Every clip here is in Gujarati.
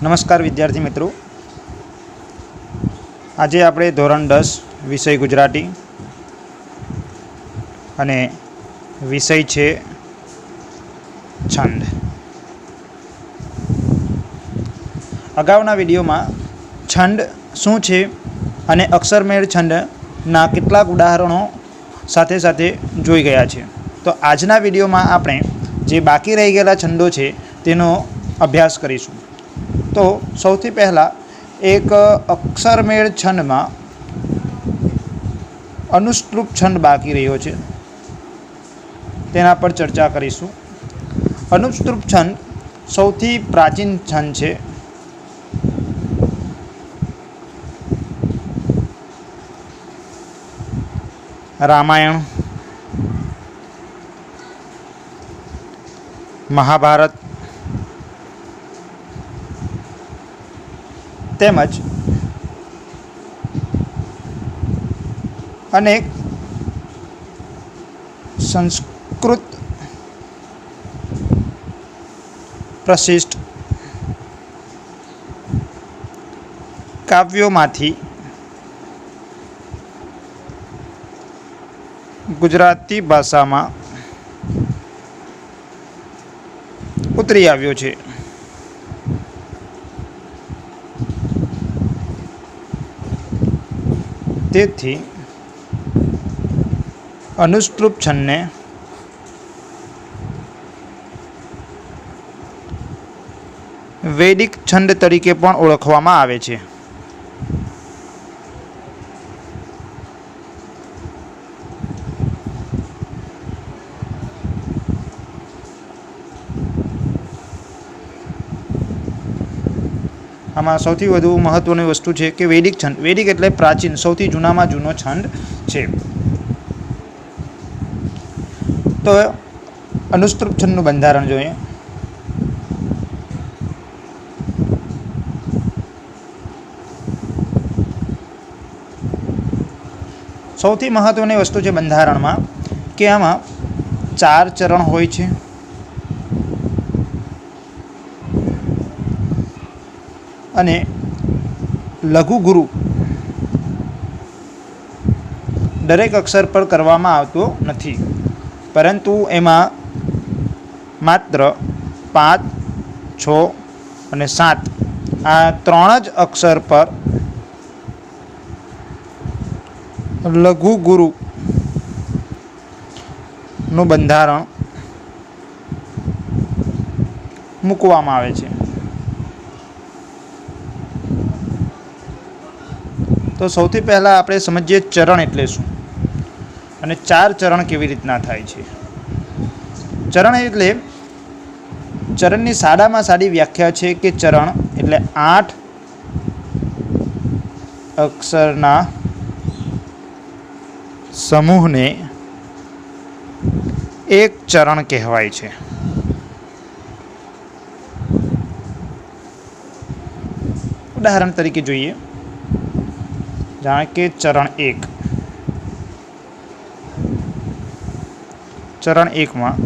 નમસ્કાર વિદ્યાર્થી મિત્રો, આજે આપણે ધોરણ 10 વિષય ગુજરાતી અને વિષય છે છંદ. અગાઉના વિડીયોમાં છંદ શું છે અને અક્ષરમેળ છંદના કેટલાક ઉદાહરણો સાથે સાથે જોઈ ગયા છે. તો આજના વિડીયોમાં આપણે જે બાકી રહી ગયેલા છંદો છે તેનો અભ્યાસ કરીશું. તો સૌથી પહેલાં એક અક્ષરમેળ છંદમાં અનુષ્ટુપ છંદ બાકી રહ્યો છે, તેના પર ચર્ચા કરીશું. અનુષ્ટુપ છંદ સૌથી પ્રાચીન છંદ છે. રામાયણ, મહાભારત તેમજ અનેક સંસ્કૃત પ્રશિષ્ટ કાવ્યોમાંથી ગુજરાતી ભાષામાં ઉતરી આવ્યો છે. તેથી અનુષ્ટુપ છંદને વૈદિક છંદ તરીકે પણ ઓળખવામાં આવે છે. આમાં સૌથી વધુ મહત્વની વસ્તુ છે કે વૈદિક છંદ. વૈદિક એટલે પ્રાચીન, સૌથી જૂનામાં જૂનો છંદ છે. તો અનુષ્ટુપ છંદનું બંધારણ જોઈએ. સૌથી મહત્વની વસ્તુ છે બંધારણમાં કે આમાં 4 ચરણ હોય છે. અને લઘુ ગુરુ દરેક અક્ષર પર કરવામાં આવતો નથી, પરંતુ એમાં માત્ર 5, 6 અને 7 આ 3 જ અક્ષર પર લઘુ ગુરુનું બંધારણ મૂકવામાં આવે છે. તો સૌથી પહેલાં આપણે સમજીએ ચરણ એટલે શું અને 4 ચરણ કેવી રીતના થાય છે. ચરણ એટલે ચરણની સાદામાં સાદી વ્યાખ્યા છે કે ચરણ એટલે 8 અક્ષરના સમૂહને એક ચરણ કહેવાય છે. ઉદાહરણ તરીકે જોઈએ, જાણે કે ચરણ 1. ચરણ 1માં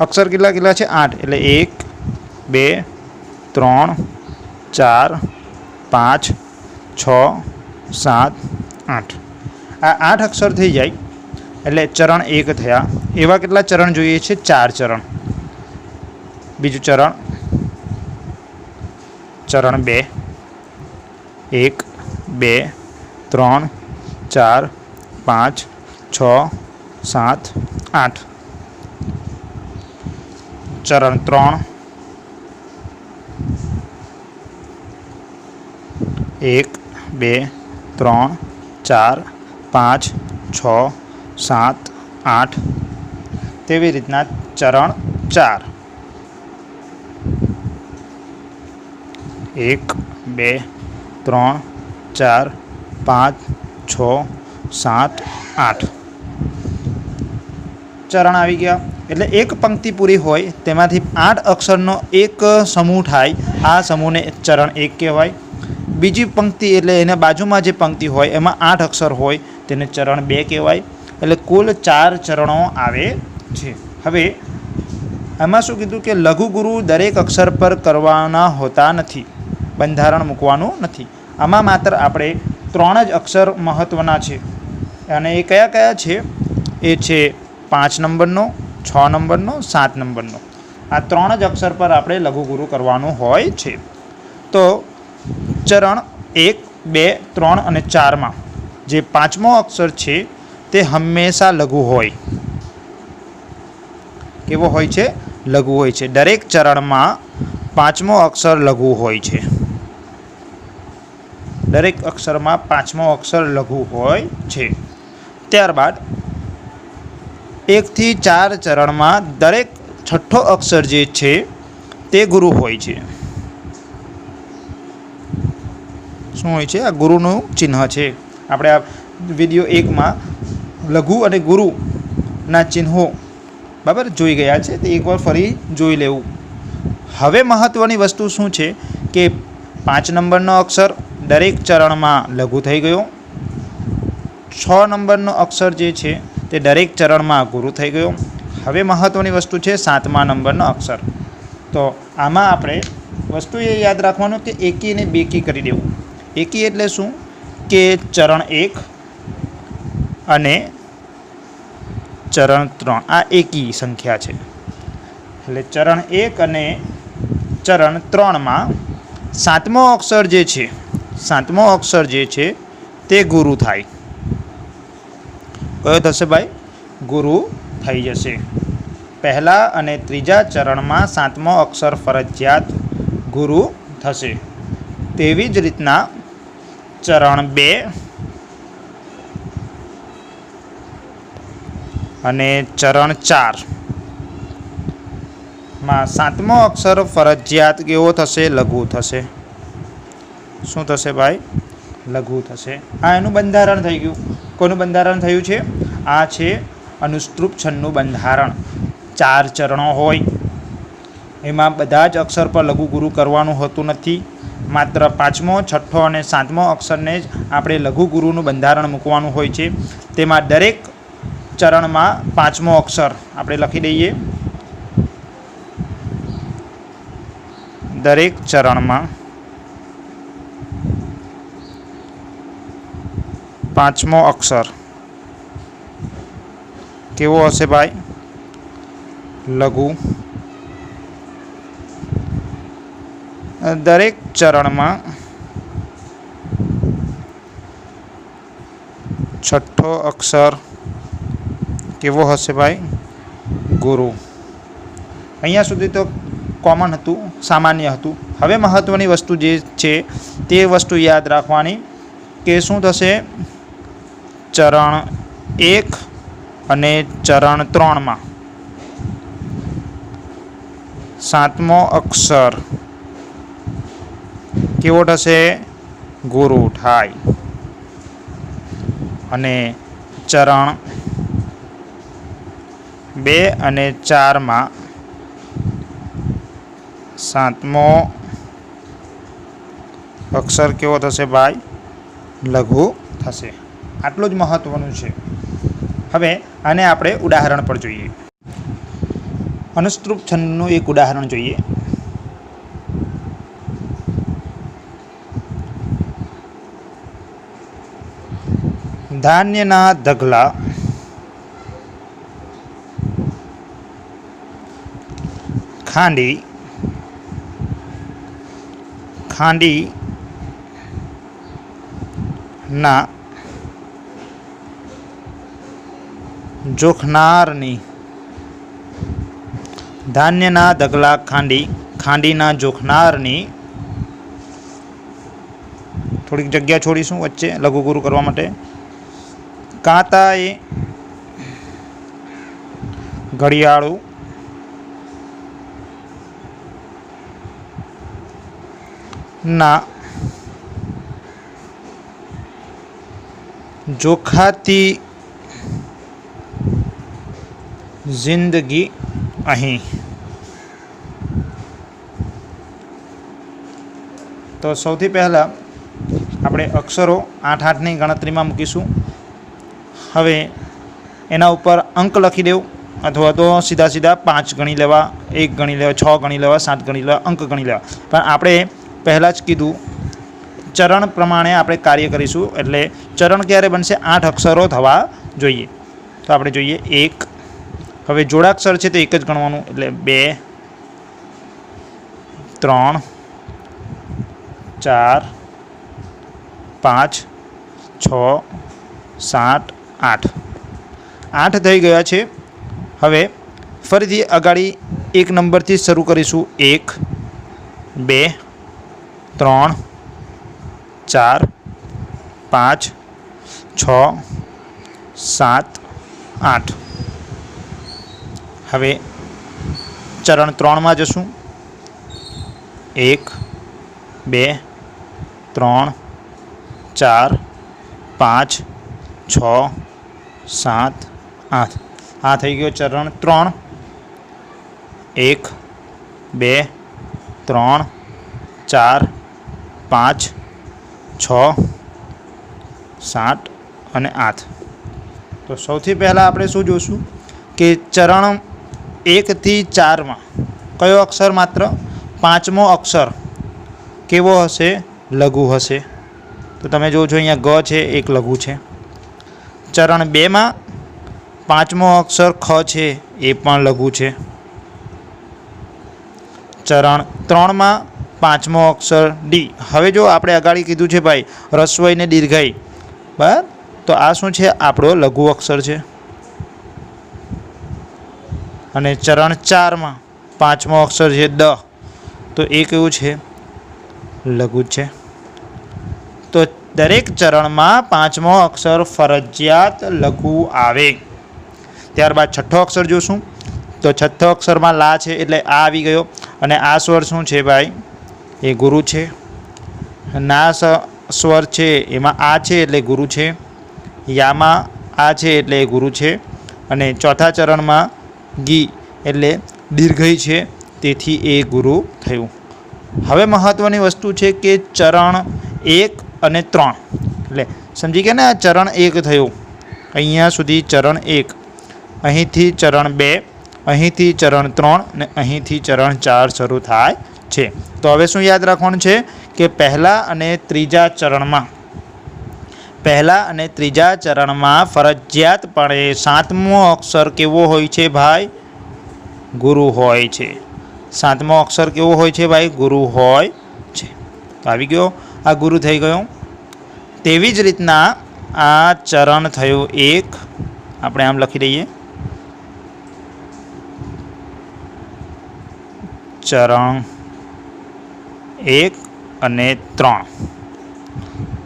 અક્ષર કેટલા છે? 8. એટલે 1, 2, 3, 4, 5, 6, 7, 8. આ 8 અક્ષર થઈ જાય એટલે ચરણ 1 થયા. એવા કેટલા ચરણ જોઈએ છે? 4 ચરણ. બીજું ચરણ 2. 1, 2, 3, 4, 5, 6, 7, 8. ચરણ 3. 1, 2, 3, 4, 5, 6, 7, 8. તેવી રીતના ચરણ 4. 1, 2, 3, 4, 5, 6, 7, 8 ચરણ આવી ગયા. એટલે એક પંક્તિ પૂરી હોય તેમાંથી 8 અક્ષરનો એક સમૂહ થાય. આ સમૂહને ચરણ 1 કહેવાય. બીજી પંક્તિ એટલે એના બાજુમાં જે પંક્તિ હોય એમાં 8 અક્ષર હોય તેને ચરણ 2 કહેવાય. એટલે કુલ 4 ચરણો આવે છે. હવે એમાં શું કીધું કે લઘુ ગુરુ દરેક અક્ષર પર કરવાના હોતા નથી. બંધારણ મૂકવાનું નથી. આમાં માત્ર આપણે 3 જ અક્ષર મહત્ત્વના છે અને એ કયા કયા છે? એ છે 5 નંબરનો, 6 નંબરનો, 7 નંબરનો. આ 3 જ અક્ષર પર આપણે લઘુગુરુ કરવાનું હોય છે. તો ચરણ 1, 2, 3 અને 4માં જે 5મો અક્ષર છે તે હંમેશા લઘુ હોય. કેવો હોય છે? લઘુ હોય છે. દરેક ચરણમાં 5મો અક્ષર લઘુ હોય છે. દરેક અક્ષરમાં 5મો અક્ષર લઘુ હોય છે. ત્યારબાદ 1 થી 4 ચરણમાં દરેક 6ઠ્ઠો અક્ષર જે છે તે ગુરુ હોય છે. શું હોય છે? આ ગુરુનું ચિહ્ન છે. આપણે આ વિડીયો 1માં લઘુ અને ગુરુના ચિહ્નો બરાબર જોઈ ગયા છે, તે એકવાર ફરી જોઈ લેવું. હવે મહત્ત્વની વસ્તુ શું છે કે 5 નંબરનો અક્ષર દરેક ચરણમાં લઘુ થઈ ગયો. 6 નંબરનો અક્ષર જે છે તે દરેક ચરણમાં ગુરુ થઈ ગયો. હવે મહત્ત્વની વસ્તુ છે 7મા નંબરનો અક્ષર. તો આમાં આપણે વસ્તુ એ યાદ રાખવાનું કે એકી અને બેકી કરી દેવું. એકી એટલે શું? કે ચરણ 1 અને ચરણ 3 આ એકી સંખ્યા છે. એટલે ચરણ 1 અને ચરણ 3માં 7મો અક્ષર જે છે, 7મો અક્ષર જે છે તે ગુરુ થાય. કયો થશે ભાઈ? ગુરુ થઈ જશે. પહેલા અને ત્રીજા ચરણમાં 7મો અક્ષર ફરજિયાત ગુરુ થશે. તેવી જ રીતના ચરણ 2 અને ચરણ 4માં 7મો અક્ષર ફરજિયાત કેવો થશે? લઘુ થશે. શું થશે ભાઈ? લઘુ થશે. આ એનું બંધારણ થઈ ગયું. કોનું બંધારણ થયું છે? આ છે અનુસ્તૃપ છંદનું બંધારણ. 4 ચરણો હોય, એમાં બધા જ અક્ષર પર લઘુ ગુરુ કરવાનું હોતું નથી. માત્ર 5મો, 6ઠ્ઠો અને 7મો અક્ષરને જ આપણે લઘુ ગુરુનું બંધારણ મૂકવાનું હોય છે. તેમાં દરેક ચરણમાં 5મો અક્ષર આપણે લખી દઈએ. દરેક ચરણમાં 5મો અક્ષર કેવો હશે ભાઈ? લઘુ. દરેક ચરણમાં 6ઠ્ઠો અક્ષર કેવો હશે ભાઈ? ગુરુ. અહીંયા સુધી તો કોમન હતું, સામાન્ય હતું. હવે મહત્ત્વની વસ્તુ જે છે તે વસ્તુ યાદ રાખવાની કે શું થશે? ચરણ 1 અને ચરણ 3માં 7મો અક્ષર કેવો થશે? ગુરુ થાય. અને ચરણ 2 અને 4માં 7મો અક્ષર કેવો થશે ભાઈ? લઘુ થશે. આટલું જ મહત્ત્વનું છે. હવે આને આપણે ઉદાહરણ પર જોઈએ. અનુસ્તૃપ છંદનું એક ઉદાહરણ જોઈએ. ધાન્યના ઢગલા ખાંડીના જોખનારની. ધાન્યના ઢગલા ખાંડીના જોખનારની. થોડીક જગ્યા છોડીશું વચ્ચે લઘુ ગુરુ કરવા માટે. કાંતાએ ઘડિયાળું ના જોખાતી જિંદગી અહીં. તો સૌથી પહેલાં આપણે અક્ષરો 8-8ની ગણતરીમાં મૂકીશું. હવે એના ઉપર અંક લખી દેવું, અથવા તો સીધા 5 ગણી લેવા, 1 ગણી લેવા, 6 ગણી લેવા, 7 ગણી લેવા, અંક ગણી લેવા. પણ આપણે પહેલાં જ કીધું ચરણ પ્રમાણે આપણે કાર્ય કરીશું, એટલે ચરણ ક્યારે બનશે? 8 અક્ષરો થવા જોઈએ. તો આપણે જોઈએ 1, હવે જોડાક્ષર છે તો એક જ ગણવાનું, એટલે 2, 3, 4, 5, 6, 7, 8. 8 થઈ ગયા છે. હવે ફરીથી અગાડી એક નંબરથી શરૂ કરીશું. 1, 2, 3, 4, 5, 6, 7, 8. હવે ચરણ 3માં જશું. 1, 2, 3, 4, 5, 6, 7, 8. આ થઈ ગયો ચરણ 3. 1, 2, 3, 4, 5, 6, 7 અને 8. તો સૌથી પહેલાં આપણે શું જોઈશું કે ચરણ 1 થી 4માં કયો અક્ષર? માત્ર 5મો અક્ષર કેવો હશે? લઘુ હશે. તો તમે જુઓ છો અહીંયા ગ છે, એક લઘુ છે. ચરણ 2માં 5મો અક્ષર ખ છે, એ પણ લઘુ છે. ચરણ 3માં 5મો અક્ષર ડી. હવે જો આપણે અગાડી કીધું છે ભાઈ રસ્વઈ ને દીર્ઘઈ, બરાબર? તો આ શું છે? આપણો લઘુ અક્ષર છે. અને ચરણ 4માં 5મો અક્ષર છે દ, તો એ કેવું છે? લઘુ છે. તો દરેક ચરણમાં 5મો અક્ષર ફરજિયાત લઘુ આવે. ત્યારબાદ છઠ્ઠો અક્ષર જોશું. તો છઠ્ઠો અક્ષરમાં લા છે એટલે આ આવી ગયો. અને આ સ્વર શું છે ભાઈ? એ ગુરુ છે. ના સ્વર છે એમાં આ છે એટલે ગુરુ છે. યામાં આ છે એટલે એ ગુરુ છે. અને ચોથા ચરણમાં ગી એટલે દીર્ઘઈ છે, તેથી એ ગુરુ થયું. હવે મહત્ત્વની વસ્તુ છે કે ચરણ 1 અને 3, એટલે સમજી ગયા ને? આ ચરણ 1 થયું, અહીંયા સુધી ચરણ 1, અહીંથી ચરણ 2, અહીંથી ચરણ 3 અને અહીંથી ચરણ 4 શરૂ થાય છે. તો હવે શું યાદ રાખવાનું છે કે પહેલા અને ત્રીજા ચરણમાં ફરજિયાતપણે 7મો અક્ષર કેવો હોય છે ભાઈ? ગુરુ હોય છે. 7મો અક્ષર કેવો હોય છે ભાઈ? ગુરુ હોય છે. તો આવી ગયો, આ ગુરુ થઈ ગયો. તેવી જ રીતના આ ચરણ થયું 1, આપણે આમ લખી દઈએ. ચરણ 1 અને 3.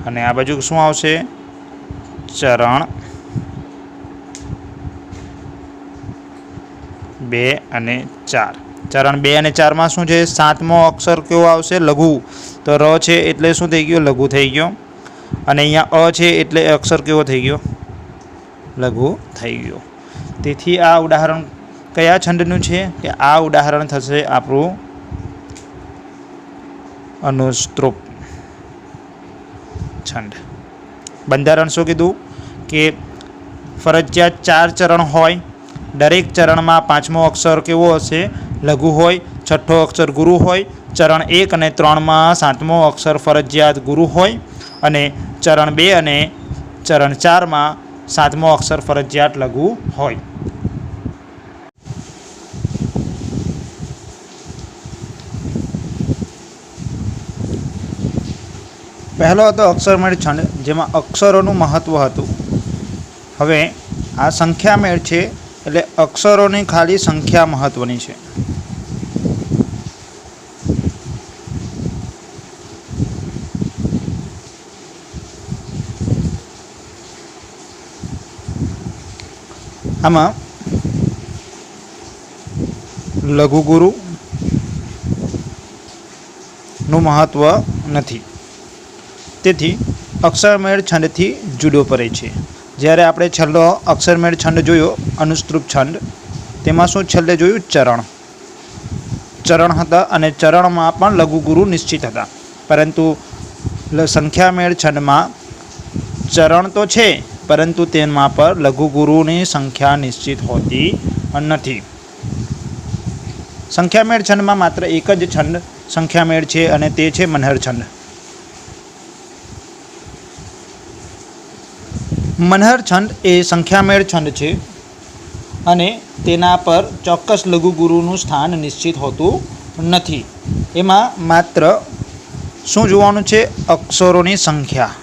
અને આ બાજુ શું આવશે? ચરણ 2 અને 4. ચરણ 2 અને 4માં શું છે? 7મો અક્ષર કેવો આવશે? લઘુ. તો ર છે એટલે શું થઈ ગયો? લઘુ થઈ ગયો. અને અહીંયા અ છે એટલે અક્ષર કેવો થઈ ગયો? લઘુ થઈ ગયો. તેથી આ ઉદાહરણ કયા છંદનું છે? કે આ ઉદાહરણ થશે આપણું અનુસ્ત્રુપ છંદ. બંધારણ શું કીધું કે ફરજિયાત 4 ચરણ હોય. દરેક ચરણમાં 5મો અક્ષર કેવો હશે? લઘુ હોય. છઠ્ઠો અક્ષર ગુરુ હોય. ચરણ 1 અને 3માં 7મો અક્ષર ફરજિયાત ગુરુ હોય. અને ચરણ 2 અને ચરણ 4માં 7મો અક્ષર ફરજિયાત લઘુ હોય. પહેલો હતો અક્ષરમેળ છંદ, જેમાં અક્ષરોનું મહત્ત્વ હતું. હવે આ સંખ્યામેળ છે એટલે અક્ષરોની ખાલી સંખ્યા મહત્ત્વની છે. આમાં લઘુગુરુ નું મહત્ત્વ નથી, તેથી અક્ષરમેળ છંદથી જુદો પડે છે. જ્યારે આપણે છેલ્લો અક્ષરમેળ છંદ જોયો અનુસ્ત્રુપ છંદ, તેમાં શું છેલ્લે જોયું? ચરણ હતા અને ચરણમાં પણ લઘુગુરુ નિશ્ચિત હતા. પરંતુ સંખ્યામેળ છંદમાં ચરણ તો છે પરંતુ તેમાં પર લઘુગુરુની સંખ્યા નિશ્ચિત હોતી નથી. સંખ્યામેળ છંદમાં માત્ર એક જ છંદ સંખ્યામેળ છે અને તે છે મનહર છંદ. મનહર છંદ એ સંખ્યામેળ છંદ છે અને તેના પર ચોક્કસ લઘુગુરુનું સ્થાન નિશ્ચિત હોતું નથી. એમાં માત્ર શું જોવાનું છે? અક્ષરોની સંખ્યા.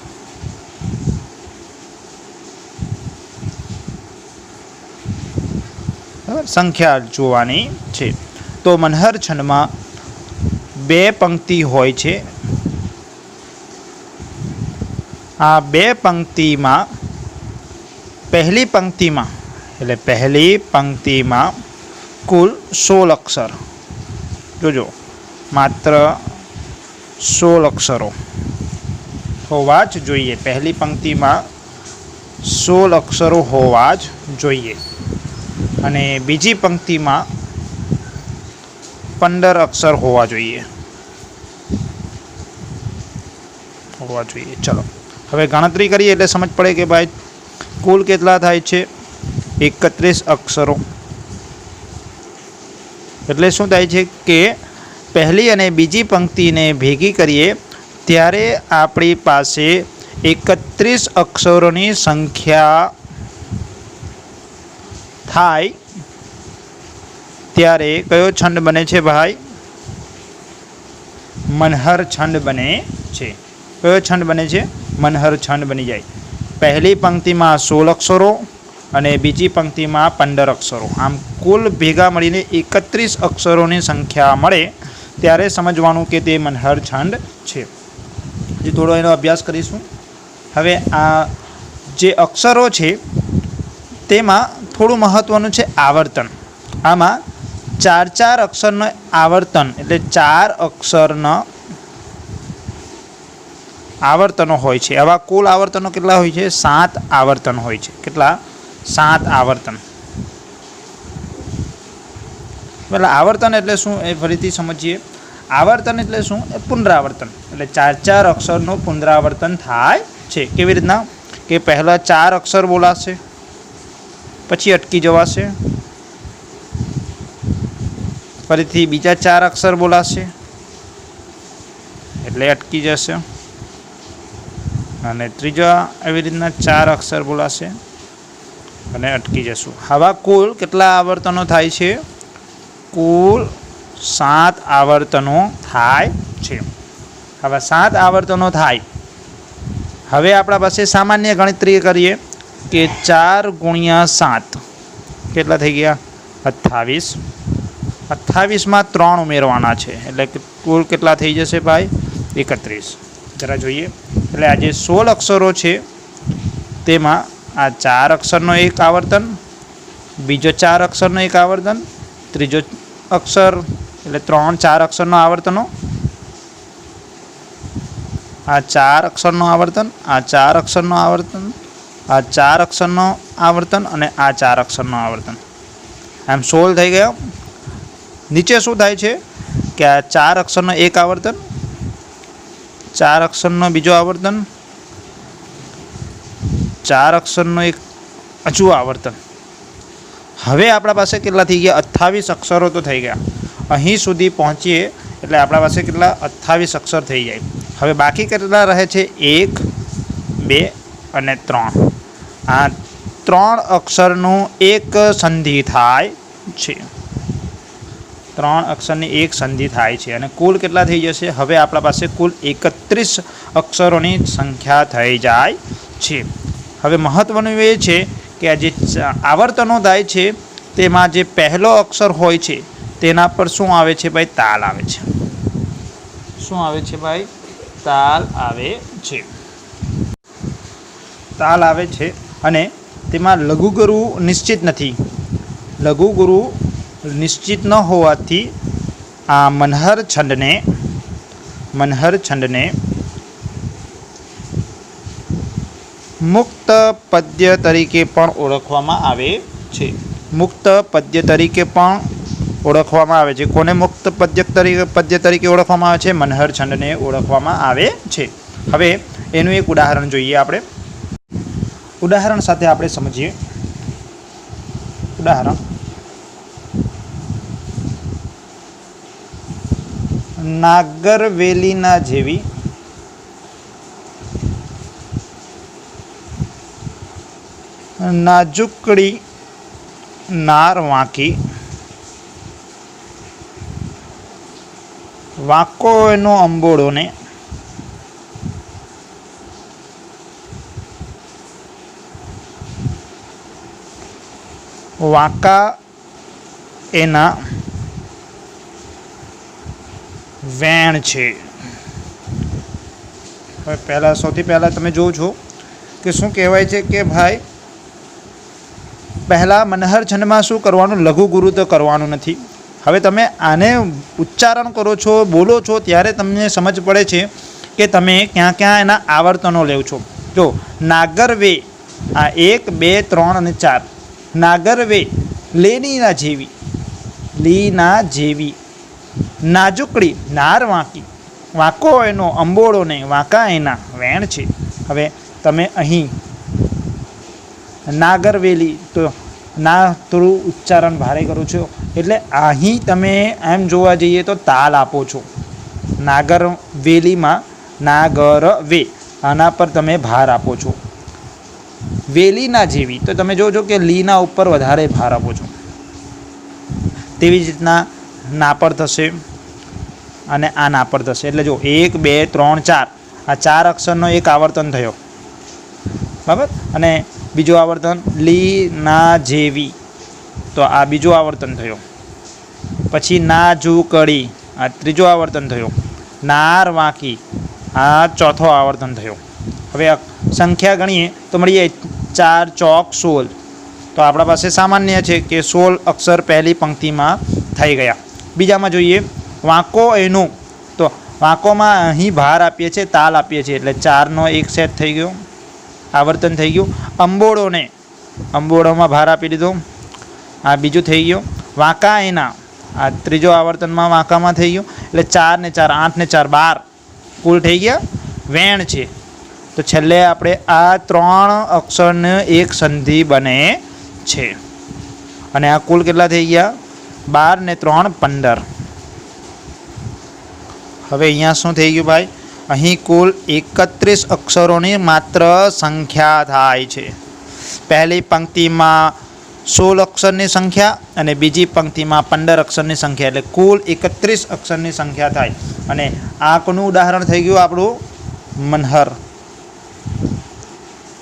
સંખ્યા જોવાની છે. તો મનહર છંદમાં 2 પંક્તિ હોય છે. આ 2 પંક્તિમાં પહેલી પંક્તિમાં કુલ 16 અક્ષર. જોજો, માત્ર 16 અક્ષરો હોવા જ જોઈએ. પહેલી પંક્તિમાં 16 અક્ષરો હોવા જ જોઈએ અને બીજી પંક્તિમાં 15 અક્ષર હોવા જોઈએ. ચલો હવે ગણતરી કરીએ એટલે સમજ પડે કે ભાઈ કુલ કેટલા થાય છે? 31 અક્ષરો. એટલે શું થાય છે કે પહેલી અને બીજી પંક્તિને ભેગી કરીએ ત્યારે આપણી પાસે 31 અક્ષરોની સંખ્યા થાય. ત્યારે કયો છંદ બને છે ભાઈ? મનહર છંદ બને છે. કયો છંદ બને છે? મનહર છંદ બની જાય. પહેલી પંક્તિમાં 16 અક્ષરો અને બીજી પંક્તિમાં 15 અક્ષરો. આમ કુલ ભેગા મળીને 31 અક્ષરોની સંખ્યા મળે ત્યારે સમજવાનું કે તે મનહર છંદ છે. જે થોડો એનો અભ્યાસ કરીશું. હવે આ જે અક્ષરો છે તેમાં થોડું મહત્ત્વનું છે આવર્તન. આમાં 4 અક્ષરનો આવર્તન એટલે 4 અક્ષરના આવર્તનો હોય છે. આવા કુલ આવર્તનો કેટલા હોય છે? 7 આવર્તન હોય છે. કેટલા? 7 આવર્તન. એટલે આવર્તન એટલે શું એ ફરીથી સમજીએ. આવર્તન એટલે શું? એ પુનરાવર્તન. એટલે 4 અક્ષરનું પુનરાવર્તન થાય છે. કેવી રીતના? કે પહેલા 4 અક્ષર બોલાશે, પછી અટકી જવાશે, ફરીથી બીજા 4 અક્ષર બોલાશે એટલે અટકી જશે, અને ત્રીજા એવી રીતના 4 અક્ષર બોલાશે અને અટકી જશું. આવા કુલ કેટલા આવર્તનો થાય છે? કુલ 7 આવર્તનો થાય છે. આવા 7 આવર્તનો થાય. હવે આપણા પાસે સામાન્ય ગણતરી કરીએ કે 4 × 7 કેટલા થઈ ગયા? 28. 28માં 3 ઉમેરવાના છે એટલે કુલ કેટલા થઈ જશે ભાઈ? 31. જરા જોઈએ. એટલે આ જે 16 અક્ષરો છે તેમાં આ 4 અક્ષરનો એક આવર્તન, બીજો 4 અક્ષરનો એક આવર્તન, ત્રીજો અક્ષર એટલે 4 અક્ષરનો આવર્તનો, આ 4 અક્ષરનો આવર્તન, આ 4 અક્ષરનો આવર્તન, આ 4 અક્ષરનો આવર્તન અને આ 4 અક્ષરનો આવર્તન. આમ 16 થઈ ગયો. નીચે શું થાય છે કે આ 4 અક્ષરનો એક આવર્તન, 4 અક્ષરનો બીજો આવર્તન, 4 અક્ષરનો એક હજુ આવર્તન. હવે આપણા પાસે કેટલા થઈ ગયા? 28 અક્ષરો તો થઈ ગયા. અહીં સુધી પહોંચીએ એટલે આપણા પાસે કેટલા? 28 અક્ષર થઈ જાય. હવે બાકી કેટલા રહે છે? 1, 2 અને 3. આ 3 અક્ષરનું એક સંધિ થાય છે. 3 અક્ષરની એક સંધિ થાય છે અને કુલ કેટલા થઈ જશે? હવે આપણા પાસે કુલ 31 અક્ષરોની સંખ્યા થઈ જાય છે. હવે મહત્ત્વનું એ છે કે આ જે આવર્તનો થાય છે તેમાં જે પહેલો અક્ષર હોય છે તેના પર શું આવે છે ભાઈ? તાલ આવે છે. શું આવે છે ભાઈ? તાલ આવે છે. તાલ આવે છે અને તેમાં લઘુગુરુ નિશ્ચિત નથી. લઘુગુરુ નિશ્ચિત ન હોવાથી આ મનહર છંદને મુક્ત પદ્ય તરીકે પણ ઓળખવામાં આવે છે. મુક્ત પદ્ય તરીકે પણ ઓળખવામાં આવે છે. કોને મુક્ત પદ્ય તરીકે ઓળખવામાં આવે છે? મનહર છંદને ઓળખવામાં આવે છે. હવે એનું એક ઉદાહરણ જોઈએ આપણે. ઉદાહરણ સાથે આપણે સમજીએ. ઉદાહરણ નાગરવેલીના જેવી નાજુકડી નાર વાંકી, વાંકો એનો અંબોડો ને વાંકા એના વેણ છે। હવે પહેલાં સૌથી પહેલાં તમે જોવો છો કે શું કહેવાય છે કે ભાઈ પહેલાં મનહર છંદમાં શું કરવાનું, લઘુ ગુરુ તો કરવાનું નથી। હવે તમે આને ઉચ્ચારણ કરો છો, બોલો છો, ત્યારે તમને સમજ પડે છે કે તમે ક્યાં ક્યાં એના આવર્તનો લેવ છો। જો નાગરવે, આ 1 2 3 અને 4, નાગરવે લેનીના જેવી, લીના જેવી, નાજુકડી નાર વાંકી, વાંકો એનો અંબોડો ને વાંકા એના વેણ છે। હવે તમે અહીં નાગરવેલી, તો ના થોડું ઉચ્ચારણ ભારે કરું છો, એટલે અહીં તમે એમ જોવા જઈએ તો તાલ આપો છો। નાગરવેલીમાં નાગરવે, આના પર તમે ભાર આપો છો। વેલીના જેવી, તો તમે જોજો કે લીના ઉપર વધારે ભાર આપો છો। તેવી જ રીતના ના પર થશે અને આ ના પર થશે। એટલે જો 1 2 3 4, આ 4 અક્ષરનો એક આવર્તન થયો, બરાબર। અને બીજું આવર્તન લી ના જેવી, તો આ બીજું આવર્તન થયો। પછી નાજુકડી, આ ત્રીજો આવર્તન થયો। નાર વાંકી, આ ચોથો આવર્તન થયો। હવે સંખ્યા ગણીએ તો મળીએ 4 ચોક 16, તો આપણા પાસે સામાન્ય છે કે 16 અક્ષર પહેલી પંક્તિમાં થઈ ગયા। બીજામાં જોઈએ વાંકો એનો, તો વાંકોમાં અહીં ભાર આપીએ છીએ, તાલ આપીએ છીએ, એટલે 4નો એક સેટ થઈ ગયો, આવર્તન થઈ ગયું। અંબોડોને, અંબોડોમાં ભાર આપી દીધો, આ બીજું થઈ ગયું। વાંકા એના, આ ત્રીજો આવર્તનમાં વાંકામાં થઈ ગયું, એટલે 4 ને 4 8 ને 4 12, કુલ થઈ ગયા વેણ છે। તો છેલ્લે આપણે આ 3 અક્ષરને એક સંધિ બને છે, અને આ કુલ કેટલા થઈ ગયા, 12 ને 3 15। હવે અહીંયા શું થઈ ગયું ભાઈ, અહીં કુલ 31 અક્ષરોની માત્ર સંખ્યા થાય છે। પહેલી પંક્તિમાં 16 અક્ષરની સંખ્યા અને બીજી પંક્તિમાં 15 અક્ષરની સંખ્યા, એટલે કુલ 31 અક્ષરની સંખ્યા થાય। અને આ કોનું ઉદાહરણ થઈ ગયું, આપણું મનહર।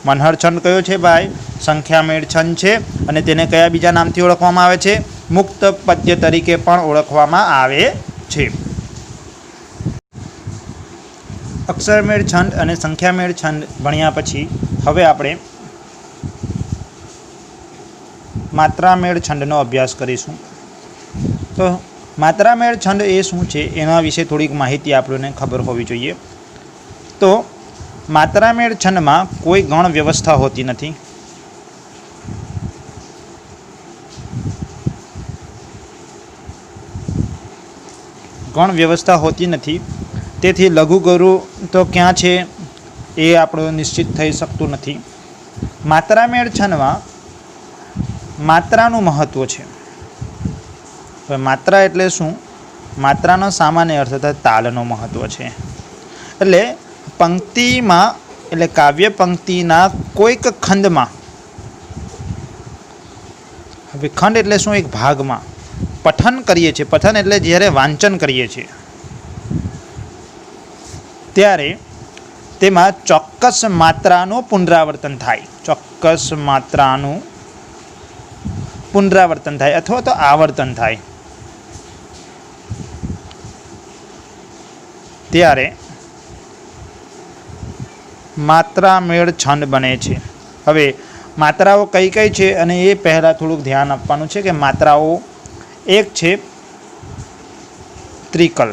મનહર છંદ કયો છે ભાઈ, સંખ્યામેળ છંદ છે, અને તેને કયા બીજા નામથી ઓળખવામાં આવે છે, મુક્ત પદ્ય તરીકે પણ ઓળખવામાં આવે છે। અક્ષરમેળ છંદ અને સંખ્યામેળ છંદ ભણ્યા પછી હવે આપણે માત્રામેળ છંદનો અભ્યાસ કરીશું। તો માત્રામેળ છંદ એ શું છે, એના વિશે થોડીક માહિતી આપણને ખબર હોવી જોઈએ। તો માત્રામેળ છંદમાં કોઈ ગણ વ્યવસ્થા હોતી નથી। ગણ વ્યવસ્થા હોતી નથી, તેથી લઘુ ગુરુ તો ક્યાં છે એ આપણું નિશ્ચિત થઈ શકતું નથી। માત્રામેળ છંદમાં માત્રાનું મહત્ત્વ છે। હવે માત્રા એટલે શું, માત્રાનો સામાન્ય અર્થ થાય તાલનું મહત્ત્વ છે। એટલે પંક્તિમાં, એટલે કાવ્ય પંક્તિના કોઈક ખંડમાં, હવે ખંડ એટલે શું, એક ભાગમાં પઠન કરીએ છીએ, પઠન એટલે જ્યારે વાંચન કરીએ છીએ ત્યારે તેમાં ચોક્કસ માત્રાનું પુનરાવર્તન થાય, ચોક્કસ માત્રાનું પુનરાવર્તન થાય અથવા તો આવર્તન થાય, ત્યારે માત્રામેળ છંદ બને છે। હવે માત્રાઓ કઈ કઈ છે, અને એ પહેલાં થોડુંક ધ્યાન આપવાનું છે કે માત્રાઓ, એક છે ત્રિકલ।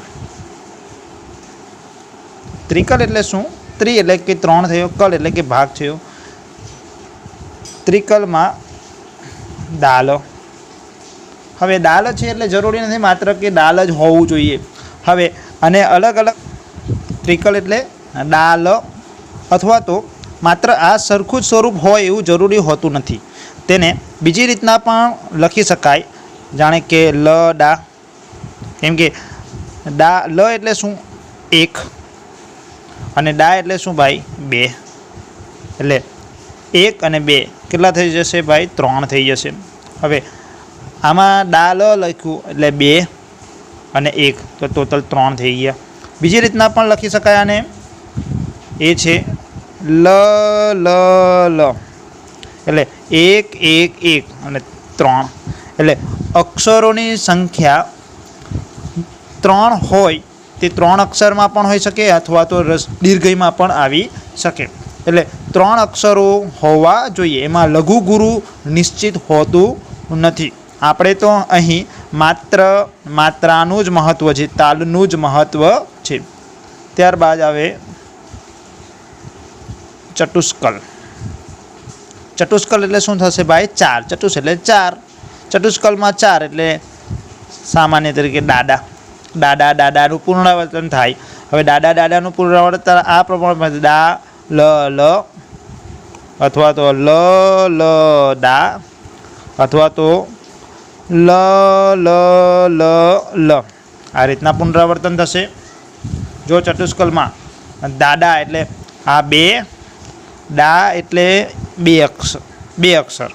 ત્રિકલ એટલે શું, ત્રિ એટલે કે 3 થયો, કલ એટલે કે ભાગ થયો। ત્રિકલમાં દાલ, હવે દાલ છે એટલે જરૂરી નથી માત્ર કે દાલ જ હોવું જોઈએ। હવે અને અલગ અલગ ત્રિકલ એટલે દાલ, અથવા તો માત્ર આ સરખું જ સ્વરૂપ હોય એવું જરૂરી હોતું નથી, તેને બીજી રીતના પણ લખી શકાય। જાણે કે લ ડા, કેમ કે ડા લ એટલે શું? 1 અને ડા એટલે શું ભાઈ? 2. એટલે 1 અને 2 કેટલા થઈ જશે ભાઈ? 3 થઈ જશે. હવે આમાં ડા લ લખ્યું એટલે 2 અને 1 તો ટોટલ 3 થઈ ગયા. બીજી રીતના પણ લખી શકાય આને, એ છે લ લ લ એટલે 1 1 1 અને 3. એટલે અક્ષરોની સંખ્યા 3 હોય તે 3 અક્ષરમાં પણ હોઈ શકે અથવા તો દીર્ઘઈમાં પણ આવી શકે. એટલે 3 અક્ષરો હોવા જોઈએ. એમાં લઘુ ગુરુ નિશ્ચિત હોતું નથી. આપણે તો અહીં માત્રાનું જ મહત્ત્વ છે, તાલનું જ મહત્ત્વ છે. ત્યારબાદ આવે ચતુષ્કલ. ચતુષ્કલ એટલે શું થશે ભાઈ? 4. ચતુષ એટલે 4. ચતુષ્કલમાં 4 એટલે સામાન્ય તરીકે દાદા. દાદાનું પુનરાવર્તન થાય. હવે દાદાનું પુનરાવર્તન આ પ્રમાણે દા લ લ અથવા તો લ લ દા અથવા તો લ લ લ લ આ રીતના પુનરાવર્તન થશે. જો ચતુષ્કલમાં દાદા એટલે આ 2, દા એટલે 2 અક્ષર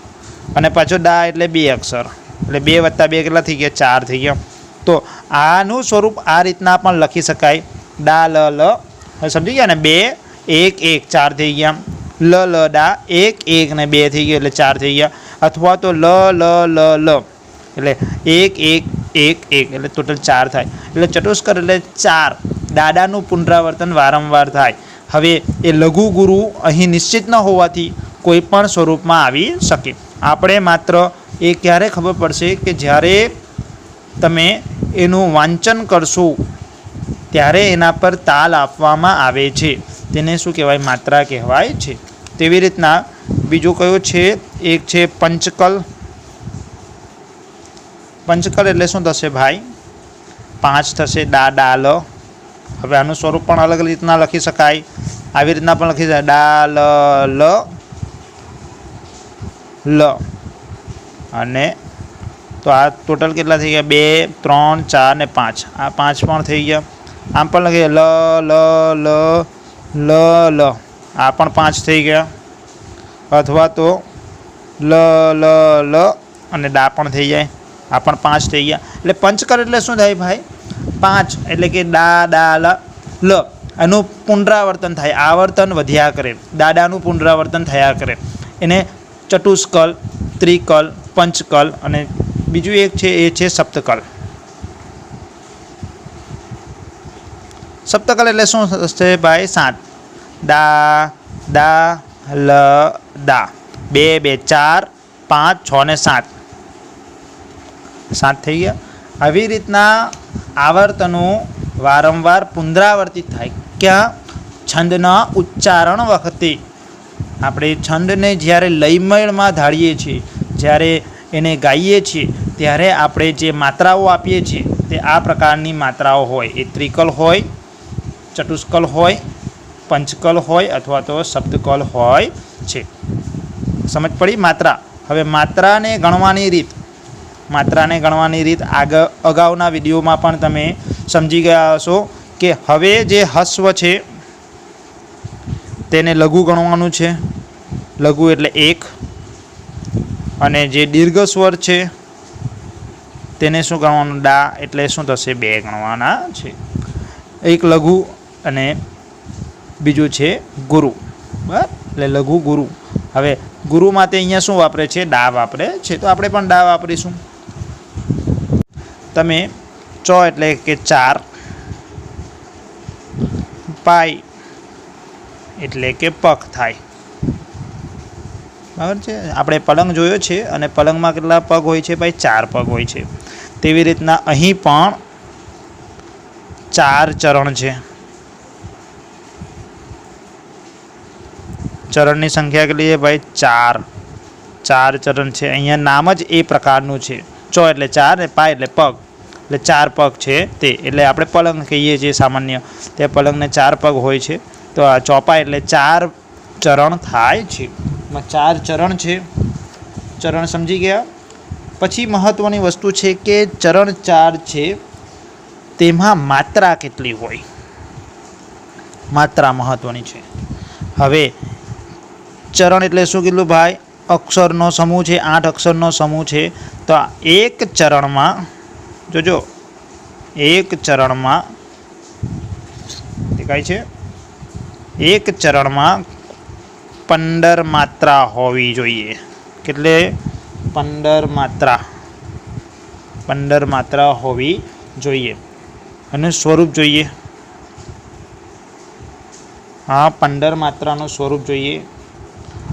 અને પાછો દા એટલે 2 અક્ષર એટલે 2 + 2 કેટલા થઈ ગયા? 4 થઈ ગયા. તો આનું સ્વરૂપ આ રીતના પણ લખી શકાય. દા લ લ સમજી ગયા ને? 2 1 1 4 થઈ ગયા. લ લ દા 1 1 ને 2 થઈ ગયા એટલે 4 થઈ ગયા. અથવા તો લ લ લ લ એટલે 1 1 1 1 એટલે ટોટલ 4 થાય. એટલે ચતુષ્કર એટલે 4. દાદાનું પુનરાવર્તન વારંવાર થાય. હવે એ લઘુ ગુરુ અહીં નિશ્ચિત ન હોવાથી કોઈ પણ સ્વરૂપમાં આવી શકે. આપણે માત્ર એ ક્યારે ખબર પડશે કે જ્યારે તમે એનું વાંચન કરશો ત્યારે એના પર તાલ આપવામાં આવે છે. તેને શું કહેવાય? માત્રા કહેવાય છે. તેવી રીતના બીજું કયું છે? એક છે પંચકલ. પંચકલ એટલે શું થશે ભાઈ? 5 થશે. દા ડા લ. હવે આનું સ્વરૂપ પણ અલગ રીતના લખી શકાય. આવી રીતના પણ લખી શકાય. ડા લ લ લ અને તો આ ટોટલ કેટલા થઈ ગયા? 2 3 4 ને 5. આ 5 પણ થઈ ગયા. આમ પણ લખીએ લ લ લ લ લ આ પણ 5 થઈ ગયા. અથવા તો લ લ લ અને દા પણ થઈ જાય. આ પણ 5 થઈ ગયા. એટલે પંચકર એટલે શું થાય ભાઈ? 5 એટલે કે દા ડા લ લ એનું પુનરાવર્તન થાય. આવર્તન વધ્યા કરે. દાદાનું પુનરાવર્તન થયા કરે. એને ચતુષ્કલ, ત્રિકલ, પંચકલ અને બીજું એક છે એ છે સપ્તકલ. સપ્તકલ એટલે શું થશે ભાઈ? 7. દા દા લ દા 2 2 4 5 6 ને 7. 7 થઈ ગયા. આવી રીતના આવર્તનો વારંવાર પુનરાવર્તિત થાય. ક્યાં? છંદના ઉચ્ચારણ વખતે. આપણે છંદને જ્યારે લયમેળમાં ધારીએ છીએ, જ્યારે એને ગાઈએ છીએ ત્યારે આપણે જે માત્રાઓ આપીએ છીએ તે આ પ્રકારની માત્રાઓ હોય. એ ત્રિકલ હોય, ચતુષ્કલ હોય, પંચકલ હોય અથવા તો સપ્તકલ હોય છે. સમજ પડી? માત્રા. હવે માત્રાને ગણવાની રીત અગાઉના વિડીયોમાં પણ તમે સમજી ગયા હશો કે હવે જે હસ્વ છે તેને લઘુ ગણવાનું છે. લઘુ એટલે 1 અને જે દીર્ઘ સ્વર છે તેને શું ગણવાનું? દા એટલે શું થશે? 2 ગણવાના છે. એક લઘુ અને બીજું છે ગુરુ. બરાબર? એટલે લઘુ ગુરુ. હવે ગુરુ માટે અહીંયા શું વાપરે છે? દા વાપરે છે. તો આપણે પણ દા વાપરીશું. તમે ચો એટલે કે 4, પાય એટલે કે પગ થાય. બરાબર છે? આપણે પલંગ જોયો છે અને પલંગમાં કેટલા પગ હોય છે ભાઈ? 4 પગ હોય છે. તેવી રીતના અહીં પણ 4 ચરણ છે. ચરણની સંખ્યા કેટલી છે ભાઈ? 4 ચરણ છે. અહીંયા નામ જ એ પ્રકારનું છે. ચો એટલે 4 ને પાય એટલે પગ એટલે 4 પગ છે તે. એટલે આપણે પલંગ કહીએ છીએ સામાન્ય. તે પલંગને 4 પગ હોય છે. તો આ ચોપાઈ એટલે 4 ચરણ થાય છે. 4 ચરણ છે. ચરણ સમજી ગયા? પછી મહત્ત્વની વસ્તુ છે કે ચરણ 4 છે તેમાં માત્રા કેટલી હોય, માત્રા મહત્વની છે। હવે ચરણ એટલે શું કીધું ભાઈ? અક્ષરનો સમૂહ છે, 8 અક્ષરનો સમૂહ છે। તો એક ચરણમાં જોજો, એક ચરણમાં દેખાય છે, એક ચરણમાં 15 માત્રા હોવી જોઈએ। કેટલે? 15 માત્રા, 15 માત્રા હોવી જોઈએ। અને સ્વરૂપ જોઈએ, હા 15 માત્રાનું સ્વરૂપ જોઈએ।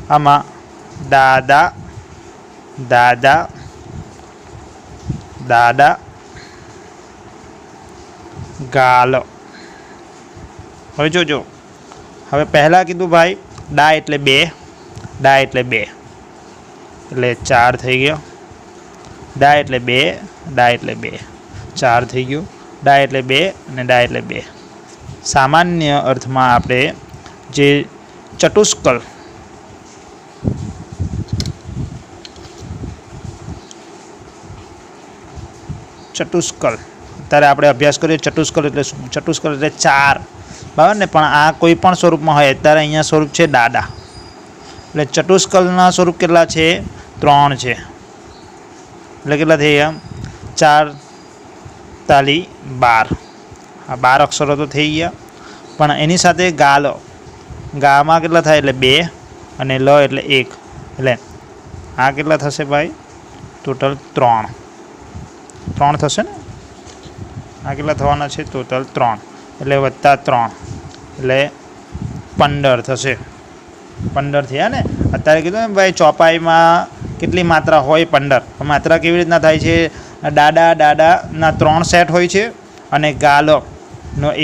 આમાં દાદા, દાદા, દાદા, ગાલ। હવે જોજો, હવે પહેલાં કીધું ભાઈ ડા એટલે 2, ડા એટલે 2 એટલે 4 થઈ ગયો। ડા એટલે 2, ડા એટલે 2 4 થઈ ગયું। ડા એટલે 2 અને ડા એટલે 2। સામાન્ય અર્થમાં આપણે જે ચતુષ્કલ, ચતુષ્કલ અત્યારે આપણે અભ્યાસ કરીએ। ચતુષ્કલ એટલે શું? ચતુષ્કલ એટલે 4, બરાબર ને? પણ આ કોઈ પણ સ્વરૂપમાં હોય, અત્યારે અહીંયા સ્વરૂપ છે દાદા, એટલે ચતુષ્કલના સ્વરૂપ કેટલા છે? 3 છે। એટલે કેટલા થઈ ગયા? 4 તાલી 12, આ 12 અક્ષરો તો થઈ ગયા। પણ એની સાથે ગાલ, ગામાં કેટલા થાય? એટલે 2 અને લ એટલે 1, એટલે આ કેટલા થશે ભાઈ? ટોટલ 3 થશે ને? આ કેટલા થવાના છે? ટોટલ 3 એટલે વત્તા 3 એટલે 15 થશે। 15 થયા ને? અત્યારે કીધું ને ભાઈ ચોપાઈમાં કેટલી માત્રા હોય? 15। માત્રા કેવી રીતના થાય છે? દાદા, દાદાના 3 સેટ હોય છે અને ગાલનો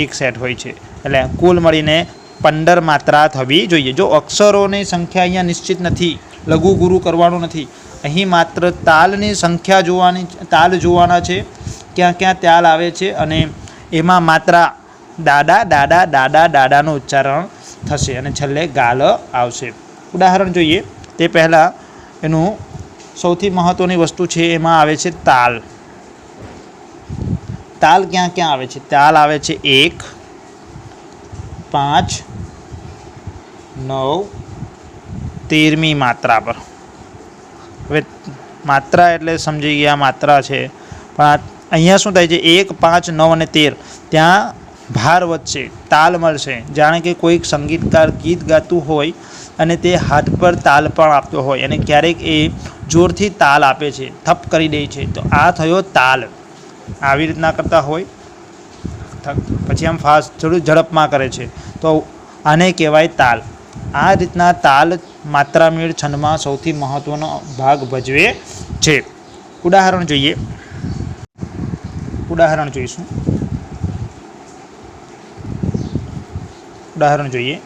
1 સેટ હોય છે। એટલે કુલ મળીને 15 માત્રા થવી જોઈએ। જો અક્ષરોની સંખ્યા અહીંયા નિશ્ચિત નથી, લઘુ ગુરુ કરવાનું નથી, અહીં માત્ર તાલની સંખ્યા જોવાની, તાલ જોવાના છે, ક્યાં ક્યાં તાલ આવે છે, અને એમાં માત્રા દાદા, દાદા, દાદા, દાદાનું ઉચ્ચારણ થશે અને છેલ્લે ગાલ આવશે। ઉદાહરણ જોઈએ તે પહેલાં એનું સૌથી મહત્ત્વની વસ્તુ છે એમાં આવે છે તાલ। તાલ ક્યાં ક્યાં આવે છે? તાલ આવે છે 1, 5, 9, 13મી માત્રા પર। હવે માત્રા એટલે સમજી ગયા માત્રા છે, પણ અહીંયા શું થાય છે? 1, 5, 9 અને 13 ત્યાં ભાર વધશે, તાલ મળશે। જાણે કે કોઈક સંગીતકાર ગીત ગાતું હોય અને તે હાથ પર તાલ પણ આપતો હોય અને ક્યારેક એ જોરથી તાલ આપે છે, થપ કરી દે છે, તો આ થયો તાલ। આવી રીતના કરતા હોય, પછી આમ ફાસ્ટ થોડું ઝડપમાં કરે છે, તો આને કહેવાય તાલ। આ રીતના તાલ માત્રામેળ છંદમાં સૌથી મહત્ત્વનો ભાગ ભજવે છે। ઉદાહરણ જોઈએ, ઉદાહરણ જોઈશું। ઉદાહરણ જોઈએ,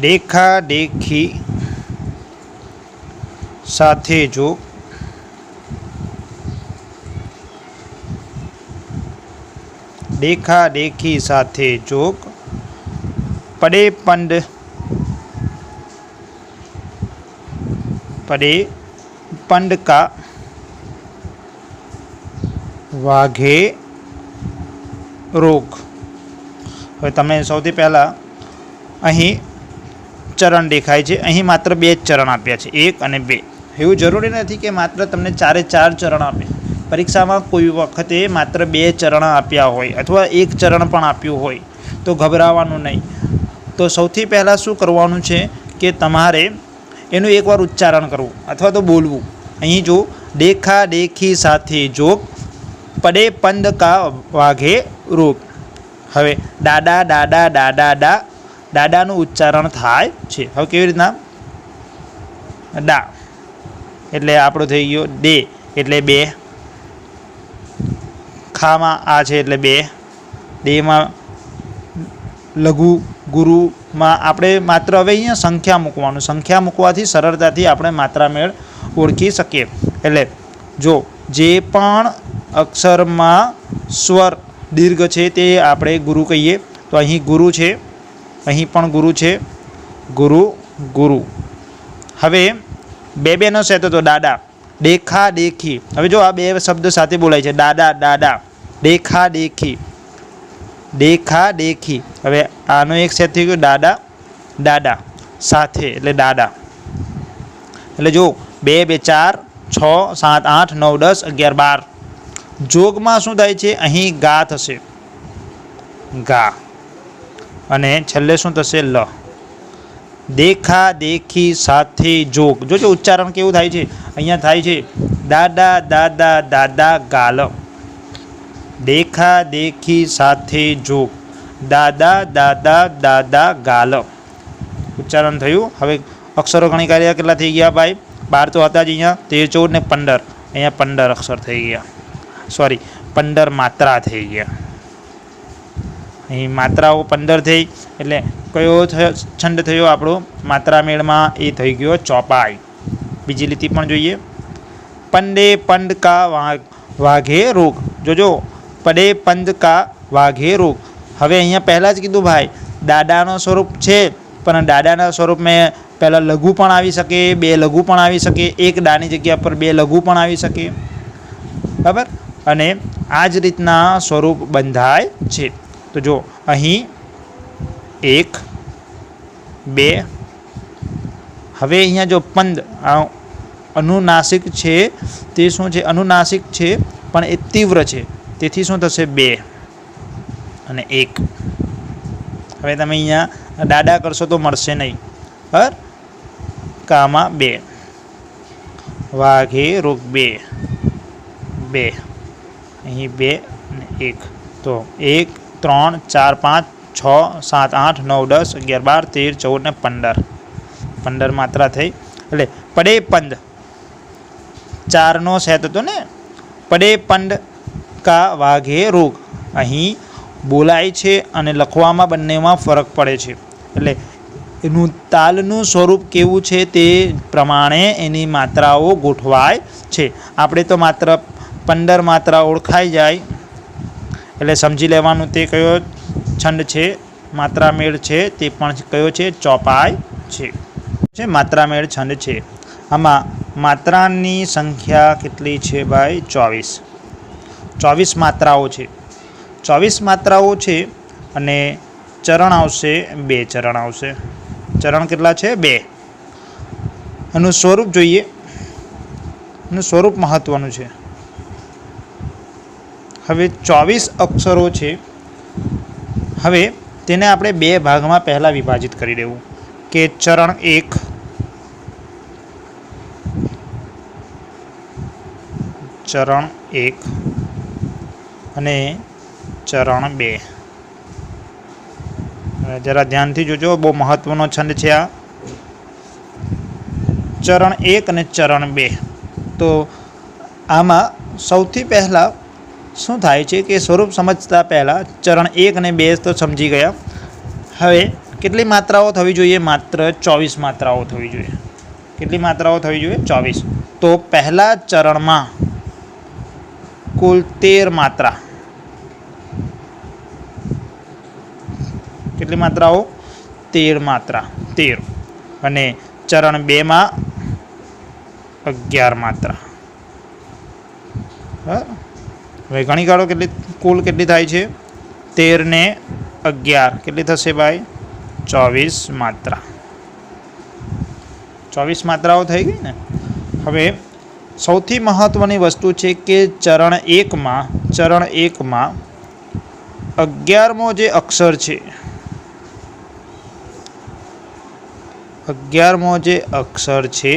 દેખા દેખી સાથે જો, देखा देखी साथे जोग, पड़े पंड, पड़े पंड का वाघे रोग। હવે તમને સૌથી પહેલાં અહીં ચરણ દેખાય છે, અહીં માત્ર 2 જ ચરણ આપ્યા છે, 1 અને 2। એવું જરૂરી નથી કે માત્ર તમને 4 ચરણ આપે। પરીક્ષામાં કોઈ વખતે માત્ર 2 ચરણ આપ્યા હોય અથવા 1 ચરણ પણ આપ્યું હોય તો ગભરાવાનું નહીં। તો સૌથી પહેલાં શું કરવાનું છે કે તમારે એનું એકવાર ઉચ્ચારણ કરવું અથવા તો બોલવું। અહીં જો દેખા દેખી સાથે જોગ, પડે પંદ કા વાઘે રોગ। હવે દાદા, દાદા, દાદા, દા, દાદાનું ઉચ્ચારણ થાય છે। હવે કેવી રીતના? દા એટલે આપણો થઈ ગયો, દે એટલે 2, ખામાં આ છે એટલે 2, દેમાં લઘુ ગુરુમાં આપણે માત્ર હવે અહીંયા સંખ્યા મૂકવાનું, સંખ્યા મૂકવાથી સરળતાથી આપણે માત્રામેળ ઓળખી શકીએ। એટલે જો જે પણ અક્ષરમાં સ્વર દીર્ઘ છે તે આપણે ગુરુ કહીએ। તો અહીં ગુરુ છે, અહીં પણ ગુરુ છે, ગુરુ, ગુરુ। હવે 2 નો સેટ હતો દાદા, દેખા દેખી. હવે જો આ બે શબ્દ સાથે બોલાય છે, દાદા દાદા, દેખા દેખી, દેખા દેખી. હવે આનો એક સેટ થઈ ગયો, દાદા દાદા, સાથે એટલે દાદા. એટલે જો 2 2 4 6 7 8 9 10 11 12. જોગમાં શું થાય છે? અહીં ગા થશે, ગા, અને છેલ્લે શું થશે? લ. દેખા દેખી સાથે જોગ. જોજો ઉચ્ચારણ કેવું થાય છે. અહીંયા થાય છે દાદા દાદા દાદા ગાલ. દેખા દેખી સાથે જોગ, દાદા દાદા દાદા ગાલ. ઉચ્ચારણ થયું. હવે અક્ષરો ગણી કાર્ય કેટલા થઈ ગયા ભાઈ? 12 તો હતા જ અહીંયા, 13 14 ને 15. અહીંયા 15 અક્ષર થઈ ગયા, સોરી 15 માત્રા થઈ ગયા. અહીં માત્રાઓ 15 થઈ, એટલે કયો છંદ થયો આપણો માત્રા મેળમાં? એ થઈ ગયો ચોપાઈ. બીજી લીટી પણ જોઈએ. પંડે પંડ કા વાઘે રોગ. જોજો, પડે પંદ કા વાઘે રોગ. હવે અહીંયા પહેલાં જ કીધું ભાઈ, દાદાનો સ્વરૂપ છે, પણ દાદાના સ્વરૂપમાં પહેલાં લઘુ પણ આવી શકે, 2 લઘુ પણ આવી શકે, એક દાની જગ્યા પર 2 લઘુ પણ આવી શકે, બરાબર. અને આ જ રીતના સ્વરૂપ બંધાય છે. તો જો અહીં 1 2. હવે અહીંયા જો પંદ અનુનાસિક છે, તે શું છે? અનુનાસિક છે, પણ એ તીવ્ર છે, તેથી શું થશે? 2 અને 1. હવે તમે અહીંયા દાદા કરશો તો મળશે નહીં, બરાબર. કામાં 2, વાઘે રોગ 2 2, અહીં 2 અને 1. તો 1 3 4 5 6 7 8 9 10 11 12 13 14 ને 15. 15 માત્રા થઈ. એટલે પડે પંદ 4નો સેટ હતો ને. પડે પંદ કા વાઘે રોગ. અહીં બોલાય છે અને લખવામાં બંનેમાં ફરક પડે છે. એટલે એનું તાલનું સ્વરૂપ કેવું છે તે પ્રમાણે એની માત્રાઓ ગોઠવાય છે. આપણે તો માત્ર 15 માત્રા ઓળખાઈ જાય એટલે સમજી લેવાનું તે કયો છંદ છે, માત્રા મેળ છે, તે પણ કયો છે? ચોપાઈ છે, માત્રા મેળ છંદ છે. આમાં માત્રાની સંખ્યા કેટલી છે ભાઈ? 24. 24 માત્રાઓ છે, 24 માત્રાઓ છે. અને ચરણ આવશે 2 ચરણ આવશે. ચરણ કેટલા છે? 2. એનું સ્વરૂપ જોઈએ. એનું સ્વરૂપ મહત્વનું છે. હવે 24 અક્ષરો છે. હવે તેને આપણે 2 ભાગમાં પહેલાં વિભાજિત કરી દેવું, કે ચરણ 1, ચરણ 1 અને ચરણ 2. જરા ધ્યાનથી જોજો, બહુ મહત્વનો છંદ છે આ. ચરણ 1 અને ચરણ 2. તો આમાં સૌથી પહેલાં શું થાય છે કે સ્વરૂપ સમજતા પહેલાં ચરણ 1 અને 2 તો સમજી ગયા. હવે કેટલી માત્રાઓ થવી જોઈએ? માત્ર 24 માત્રાઓ થવી જોઈએ. કેટલી માત્રાઓ થવી જોઈએ? 24. તો પહેલા ચરણમાં કુલ 13 માત્રા. કેટલી માત્રાઓ? 13 માત્રા. 13. અને ચરણ 2માં 11 માત્રા. હવે ગણી કાઢો કેટલી કુલ કેટલી થાય છે? 13 ને 11 કેટલી થશે ભાઈ? 24 માત્રા. 24 માત્રાઓ થઈ ગઈ ને. હવે સૌથી મહત્વની વસ્તુ છે કે ચરણ 1માં 11મો જે અક્ષર છે, 11મો જે અક્ષર છે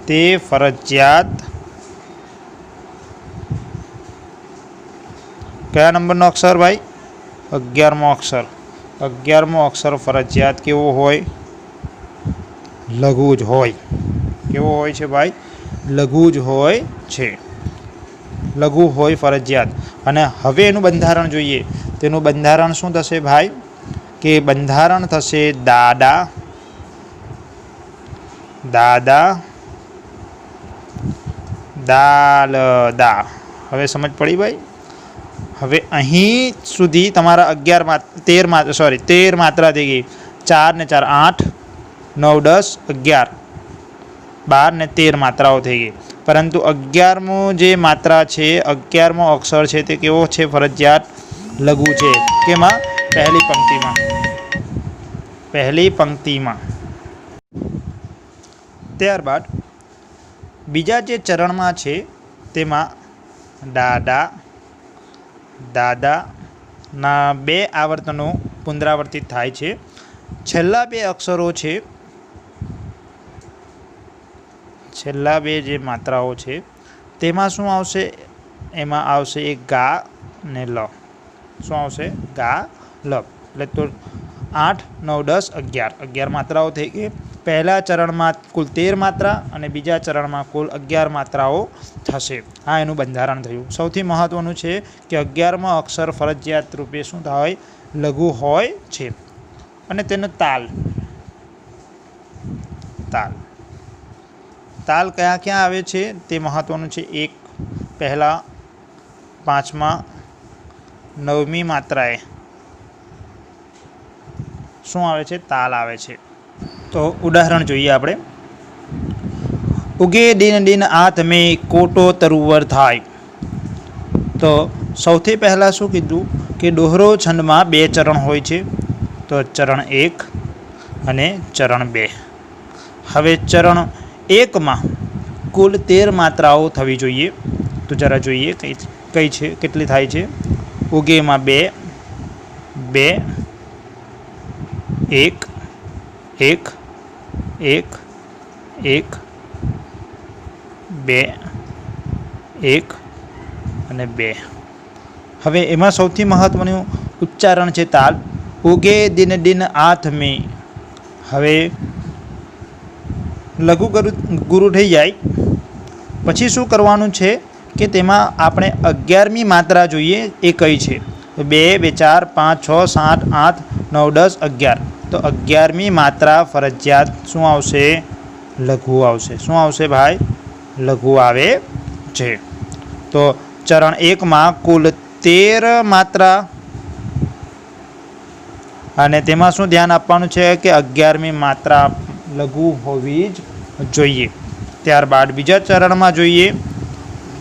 તે ફરજિયાત કયા નંબરનો અક્ષર ભાઈ? 11મો અક્ષર. 11મો અક્ષર ફરજિયાત કેવો હોય? લઘુ જ હોય. કેવો હોય છે ભાઈ? લઘુ જ હોય છે. લઘુ હોય ફરજિયાત. અને હવે એનું બંધારણ જોઈએ. તેનું બંધારણ શું થશે ભાઈ? કે બંધારણ થશે દાદા દાદા દાલ દા. હવે સમજ પડી ભાઈ? હવે અહીં સુધી તમારા 13 માત્રા થઈ ગઈ. 4 ને 4 8 9 10 11 12 ને 13 માત્રાઓ થઈ ગઈ. परंतु 11मो जे मात्रा है 11मो अक्षर है ते केवो छे फरजियात लघु है केमा पहली पंक्ति में त्यारबाद बीजा जे चरण में है तेमा दादा दादा ना 2 आवर्तनों पुनरावर्तित थाय छे। छेल्ला 2 अक्षरों छे छेल्ला 2 जे मात्राओं छे तेमां शुं आवशे एमां आवशे एक गा ने ल शुं आवशे गा ल एटले तो 8 9 10 11 मात्राओं थई गई। पहला चरण में कुल 13 मात्रा और बीजा चरण में कुल 11 मात्राओं थशे। आ एनुं बंधारण थयुं। सौथी महत्वनुं छे कि 11मा अक्षर फरजियात रूपे शुं थाय लघु होय छे अने तेनो ताल ताल ताल क्या क्या आवे छे ते महत्वनुं छे। एक पहला 5मा 9મી मात्राए शुं आवे छे ताल आवे छे। तो उदाहरण जोईए आपणे। उगे दिन दिन आथ में कोटो तरुवर थाय। तो सौथी पहला शुं कीधुं कि दोहरो छंद में 2 चरण होय छे। तो चरण 1 अने चरण 2। हवे चरण 1 में कुल 13 मात्राओं थवी जोईए। तो जरा जोईए कई छे केटली थाय छे। उगे में 2 2 1 1 1 1 2 1 અને 2। हवे एमां सौथी महत्वनुं उच्चारण छे ताल। उगे दिन दिन आथ में। हवे लघु गुरु थई जाय पछी शुं करवानुं छे कि तेमां आपणे 11મી मात्रा जोईए ए कई छे। 2 2 4 5 6 7 8 9 10 11। तो 11મી मात्रा फरजियात शुं आवशे लघु आवशे। शुं आवशे भाई लघु आवे छे। तो चरण 1 में कुल 13 मात्रा अने तेमां शुं ध्यान आपवानुं छे कि 11મી मात्रा लघु होवी ज जोईए। त्यारबाद बीजा चरण में जोईए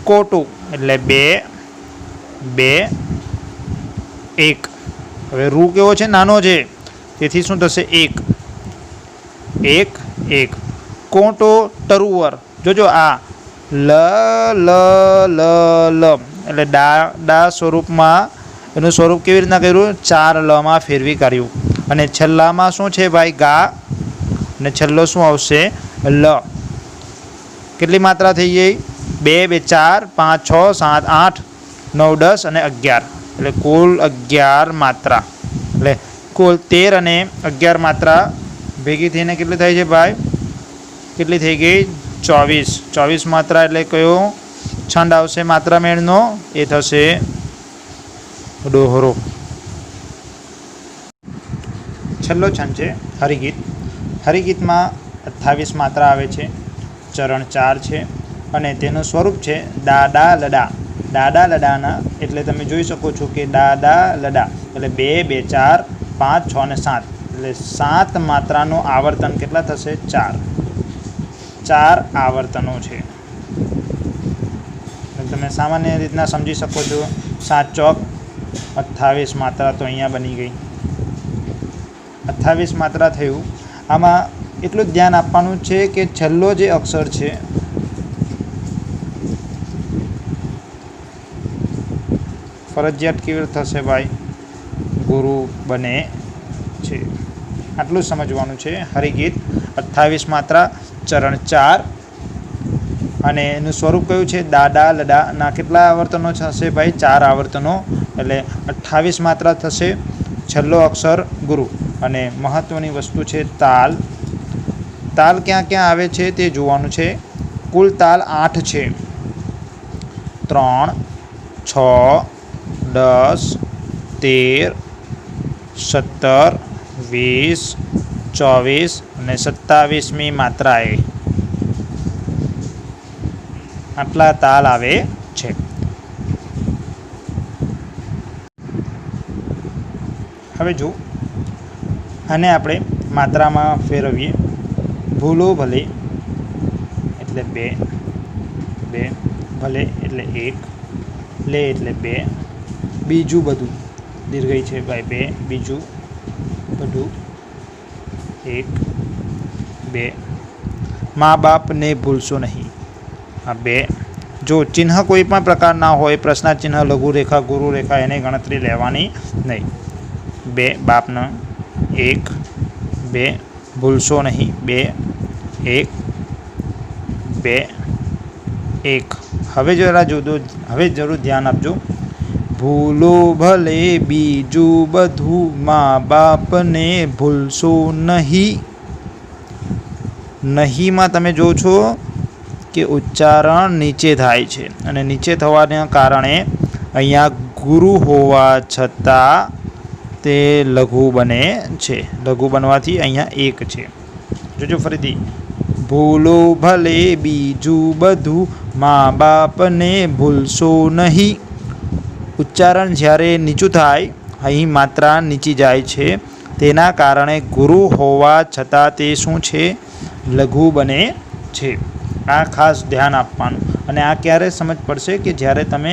कोटो एटले 2 2 1। हवे रू केवो छे नानो छे तेथी शुं थशे 1 1 1। कोटो तरुवर जोजो आ ल ल ल ल एटले डा डा स्वरूप में एनुं स्वरूप केवी रीतना कर्युं 4 ल में फेरवी काढ्युं अने छेल्ला में शुं छे भाई गा अने छेल्लो शुं आवशे ल। केटली मात्रा थई गई 2 2 4 5 6 7 8 9 10 અને 11 એટલે કુલ 11 માત્રા એટલે કુલ 13 અને 11 માત્રા ભેગી થઈને કેટલી થઈ છે ભાઈ કેટલી થઈ ગઈ 24 માત્રા એટલે કયો છંદ આવશે માત્રા મેળનો એ થશે ડોહરો। છેલ્લો છંદ છે હરિગીત। હરિગીતમાં 28 માત્રા આવે છે। चरण 4 है અને તેનું સ્વરૂપ છે દાદા લડા। દાદા લડાના એટલે તમે જોઈ શકો છો કે દાદા લડા એટલે 2 2 4 5 6 અને 7 એટલે 7 માત્રાનો આવર્તન કેટલા થશે 4 આવર્તનો છે। તમે સામાન્ય રીતના સમજી શકો છો 7 ચોક 28 માત્રા તો અહીંયા બની ગઈ 28 માત્રા થયું। આમાં એટલું જ ધ્યાન આપવાનું છે કે છેલ્લો જે અક્ષર છે ફરજિયાત કેવી રીતે થશે ભાઈ ગુરુ બને છે આટલું સમજવાનું છે। હરિગીત 28 માત્રા ચરણ 4 અને એનું સ્વરૂપ કયું છે દાદા લડાના કેટલા આવર્તનો થશે ભાઈ 4 આવર્તનો એટલે 28 માત્રા થશે। છેલ્લો અક્ષર ગુરુ અને મહત્વની વસ્તુ છે તાલ। ताल क्या क्या आवे छे ते जोवानुं छे। कुल ताल 8 छे 3 6 10 13 17 20 24 અને 27મી માત્રાએ આટલા તાલ આવે છે। હવે જો આને આપણે માત્રામાં ફેરવીએ। ભૂલો ભલે એટલે 2 2 ભલે એટલે 1, લે એટલે 2, બીજું બધું દીર્ઘઈ છે ભાઈ 2, બીજું બધું 1, 2, મા બાપને ભૂલશો નહીં, આ 2. જો ચિહ્ન કોઈ પણ પ્રકારના હોય, પ્રશ્નાર્થ ચિહ્ન, લઘુરેખા, ગુરુરેખા, એની ગણતરી લેવાની નહીં. 2 બાપના, 1, 2 ભૂલશો નહીં, 2, 1, 2, 1. હવે જરા જોજો, હવે જરૂર ધ્યાન આપજો. ભૂલો ભલે બીજું બધું, મા બાપને ભૂલશો નહીં. નહીંમાં તમે જો છો કે ઉચ્ચારણ નીચે થાય છે, અને નીચે થવાના કારણે અહીંયા ગુરુ હોવા છતાં તે લઘુ બને છે. લઘુ બનવાથી અહીંયા 1 છે. જોજો ફરીથી, ભૂલો ભલે બીજું બધું, મા બાપને ભૂલશો નહીં. ઉચ્ચારણ જ્યારે નીચું થાય, અહીં માત્રા નીચી જાય છે, તેના કારણે ગુરુ હોવા છતાં તે શું છે? લઘુ બને છે. આ ખાસ ધ્યાન આપવાનું. અને આ ક્યારે સમજ પડશે કે જ્યારે તમે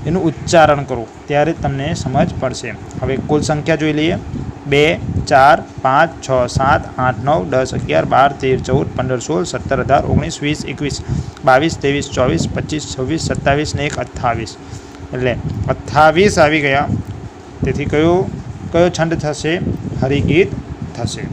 એનું ઉચ્ચારણ કરો ત્યારે તમને સમજ પડશે. હવે કુલ સંખ્યા જોઈ લઈએ. 2, 4, 5, 6, 7, 8, 9, 10, 11, 12, 13, 14, 15, 16, 17, 18, 19, 20, 21, 23, 24, 25, 26 ને 1 28. એટલે 28 આવી ગયા. તેથી કયો છંદ થશે? હરિગીત થશે.